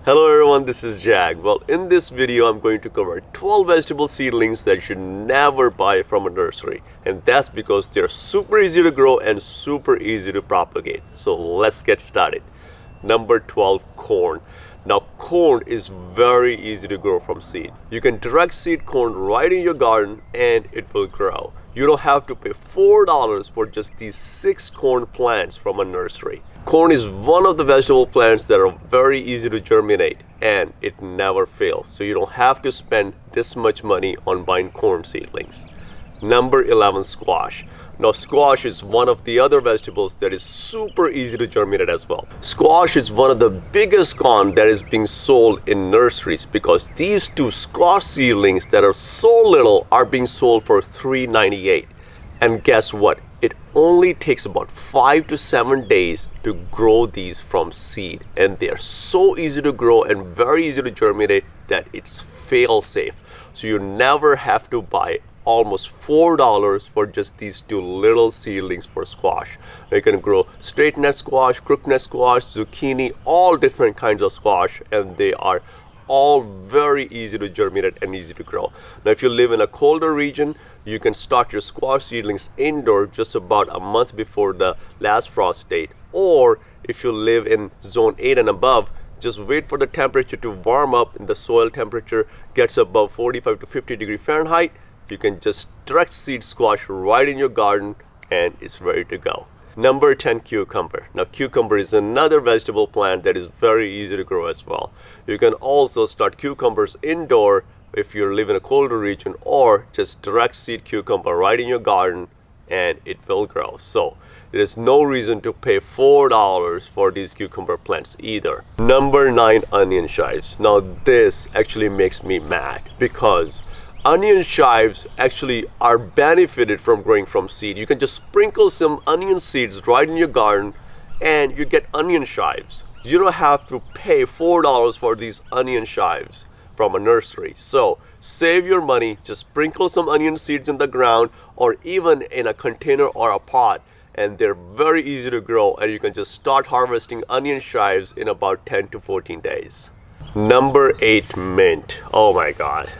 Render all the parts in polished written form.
Hello everyone, this is Jag. Well, in this video I'm going to cover 12 vegetable seedlings that you should never buy from a nursery. And that's because they're super easy to grow and super easy to propagate. So let's get started. Number 12, corn. Now corn is very easy to grow from seed. You can direct seed corn right in your garden and it will grow. You don't have to pay $4 for just these 6 corn plants from a nursery. Corn is one of the vegetable plants that are very easy to germinate and it never fails. So you don't have to spend this much money on buying corn seedlings. Number 11, squash. Now squash is one of the other vegetables that is super easy to germinate as well. Squash is one of the biggest corn that is being sold in nurseries because these two squash seedlings that are so little are being sold for $3.98. And guess what? It only takes about 5 to 7 days to grow these from seed, and they are so easy to grow and very easy to germinate that it's fail safe. So you never have to buy almost $4 for just these two little seedlings for squash. You can grow straight net squash, crooked net squash, zucchini, all different kinds of squash, and they are all very easy to germinate and easy to grow. Now if you live in a colder region, you can start your squash seedlings indoor just about a month before the last frost date. Or if you live in zone 8 and above, just wait for the temperature to warm up and the soil temperature gets above 45 to 50 degree Fahrenheit. You can just direct seed squash right in your garden and it's ready to go. Number 10, cucumber. Now cucumber is another vegetable plant that is very easy to grow as well. You can also start cucumbers indoor if you live in a colder region, or just direct seed cucumber right in your garden and it will grow. So there is no reason to pay $4 for these cucumber plants either. Number 9, onion chives. Now this actually makes me mad because onion chives actually are benefited from growing from seed. You can just sprinkle some onion seeds right in your garden and you get onion chives. You don't have to pay $4 for these onion chives from a nursery. So save your money, just sprinkle some onion seeds in the ground or even in a container or a pot, and they're very easy to grow and you can just start harvesting onion chives in about 10 to 14 days. Number 8, mint. Oh my god.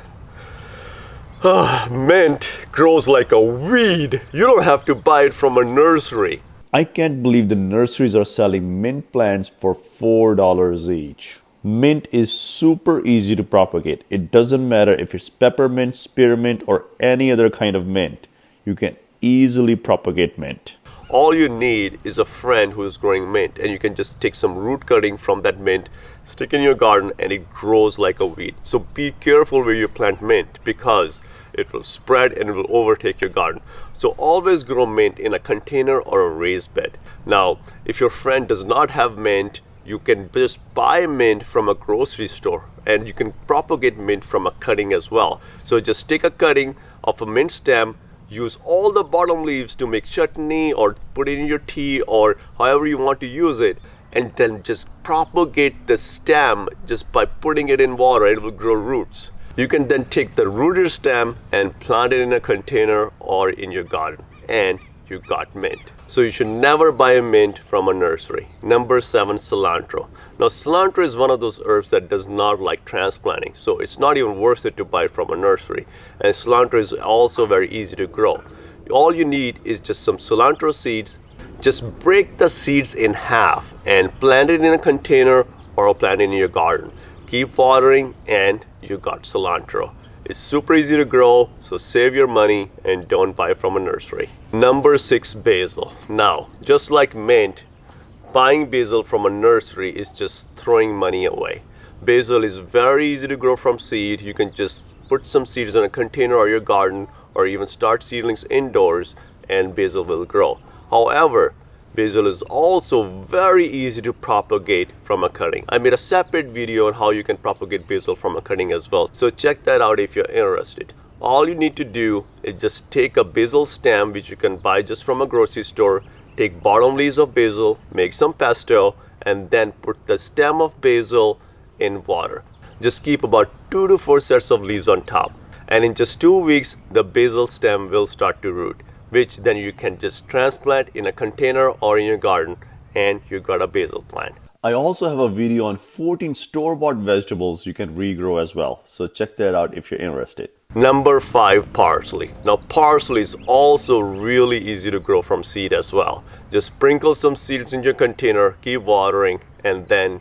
Mint grows like a weed. You don't have to buy it from a nursery. I can't believe the nurseries are selling mint plants for $4 each. Mint is super easy to propagate. It doesn't matter if it's peppermint, spearmint, or any other kind of mint. You can easily propagate mint. All you need is a friend who is growing mint, and you can just take some root cutting from that mint, stick in your garden, and it grows like a weed. So be careful where you plant mint because it will spread and it will overtake your garden. So always grow mint in a container or a raised bed. Now, if your friend does not have mint, you can just buy mint from a grocery store and you can propagate mint from a cutting as well. So just take a cutting of a mint stem, use all the bottom leaves to make chutney or put it in your tea or however you want to use it, and then just propagate the stem just by putting it in water. It will grow roots. You can then take the rooted stem and plant it in a container or in your garden and you got mint. So you should never buy a mint from a nursery. Number 7, cilantro. Now cilantro is one of those herbs that does not like transplanting, so it's not even worth it to buy from a nursery. And cilantro is also very easy to grow. All you need is just some cilantro seeds. Just break the seeds in half and plant it in a container or plant it in your garden. Keep watering and you got cilantro. It's super easy to grow, so save your money and don't buy from a nursery. Number 6, basil. Now, just like mint, buying basil from a nursery is just throwing money away. Basil is very easy to grow from seed. You can just put some seeds in a container or your garden or even start seedlings indoors and basil will grow. However, basil is also very easy to propagate from a cutting. I made a separate video on how you can propagate basil from a cutting as well. So check that out if you're interested. All you need to do is just take a basil stem, which you can buy just from a grocery store, take bottom leaves of basil, make some pesto, and then put the stem of basil in water. Just keep about 2 to 4 sets of leaves on top. And in just 2 weeks, the basil stem will start to root, which then you can just transplant in a container or in your garden and you got a basil plant. I also have a video on 14 store-bought vegetables you can regrow as well. So check that out if you're interested. Number 5, parsley. Now parsley is also really easy to grow from seed as well. Just sprinkle some seeds in your container, keep watering, and then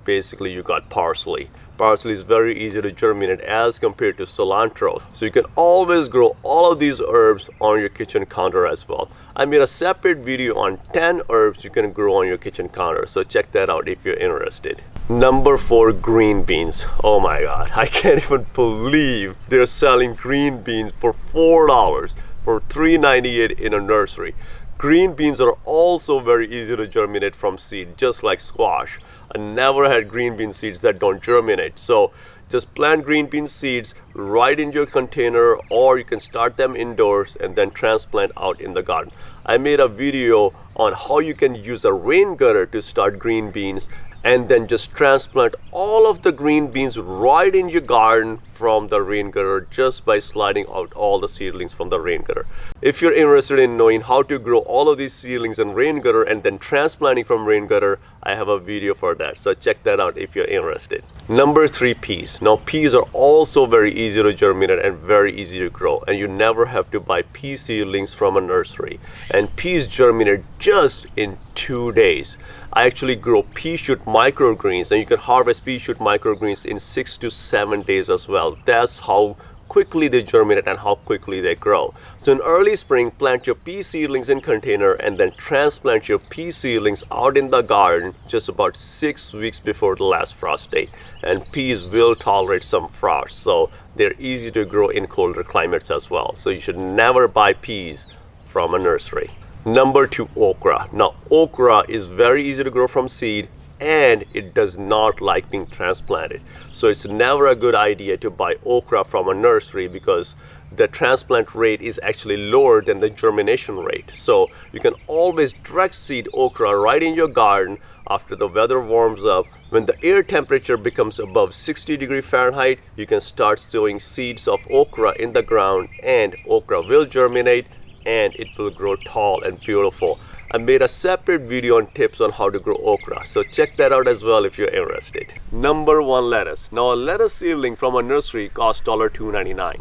basically you got parsley. Parsley is very easy to germinate as compared to cilantro. So you can always grow all of these herbs on your kitchen counter as well. I made a separate video on 10 herbs you can grow on your kitchen counter. So check that out if you're interested. Number 4, green beans. Oh my God, I can't even believe they're selling green beans for $4 for $3.98 in a nursery. Green beans are also very easy to germinate from seed, just like squash. I never had green bean seeds that don't germinate. So just plant green bean seeds right in your container, or you can start them indoors and then transplant out in the garden. I made a video on how you can use a rain gutter to start green beans and then just transplant all of the green beans right in your garden from the rain gutter just by sliding out all the seedlings from the rain gutter. If you're interested in knowing how to grow all of these seedlings in rain gutter and then transplanting from rain gutter, I have a video for that, so check that out if you're interested. Number 3, peas. Now peas are also very easy to germinate and very easy to grow, and you never have to buy pea seedlings from a nursery. And peas germinate just in 2 days. I actually grow pea shoot microgreens, and you can harvest pea shoot microgreens in 6 to 7 days as well. That's how quickly they germinate and how quickly they grow. So in early spring, plant your pea seedlings in container and then transplant your pea seedlings out in the garden just about 6 weeks before the last frost date. And peas will tolerate some frost, so they're easy to grow in colder climates as well. So you should never buy peas from a nursery. Number 2, okra. Now okra is very easy to grow from seed, and it does not like being transplanted. So it's never a good idea to buy okra from a nursery because the transplant rate is actually lower than the germination rate. So you can always direct seed okra right in your garden after the weather warms up. When the air temperature becomes above 60°F, you can start sowing seeds of okra in the ground, and okra will germinate and it will grow tall and beautiful. I made a separate video on tips on how to grow okra, so check that out as well if you're interested. Number 1, lettuce. Now a lettuce seedling from a nursery costs $2.99.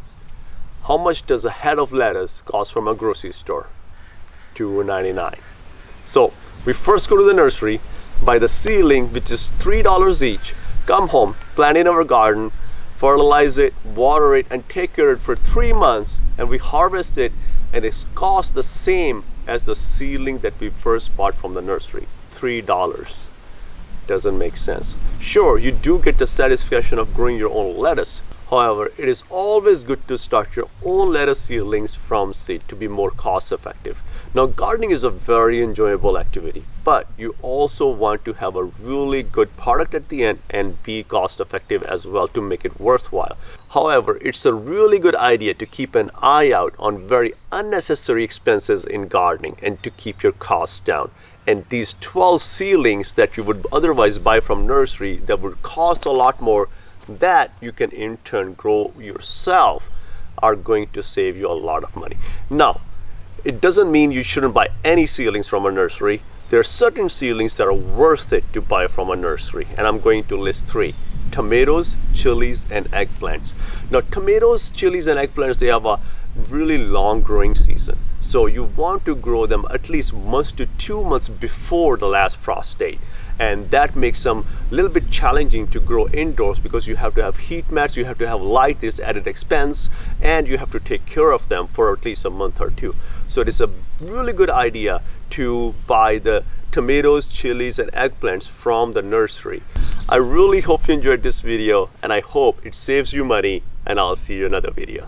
How much does a head of lettuce cost from a grocery store? $2.99. So we first go to the nursery, buy the seedling, which is $3 each, come home, plant in our garden, fertilize it, water it, and take care of it for 3 months, and we harvest it, and it costs the same as the seedling that we first bought from the nursery, $3. Doesn't make sense. Sure, you do get the satisfaction of growing your own lettuce. However, it is always good to start your own lettuce seedlings from seed to be more cost effective. Now gardening is a very enjoyable activity, but you also want to have a really good product at the end and be cost effective as well to make it worthwhile. However, it's a really good idea to keep an eye out on very unnecessary expenses in gardening and to keep your costs down. And these 12 seedlings that you would otherwise buy from nursery that would cost a lot more, that you can in turn grow yourself, are going to save you a lot of money. Now, it doesn't mean you shouldn't buy any seedlings from a nursery. There are certain seedlings that are worth it to buy from a nursery, and I'm going to list 3. Tomatoes, chilies, and eggplants. Now tomatoes, chilies, and eggplants, they have a really long growing season. So you want to grow them at least 1 to 2 months before the last frost date. And that makes them a little bit challenging to grow indoors because you have to have heat mats, you have to have light, there's added expense, and you have to take care of them for at least a month or 2. So it is a really good idea to buy the tomatoes, chilies, and eggplants from the nursery. I really hope you enjoyed this video, and I hope it saves you money, and I'll see you in another video.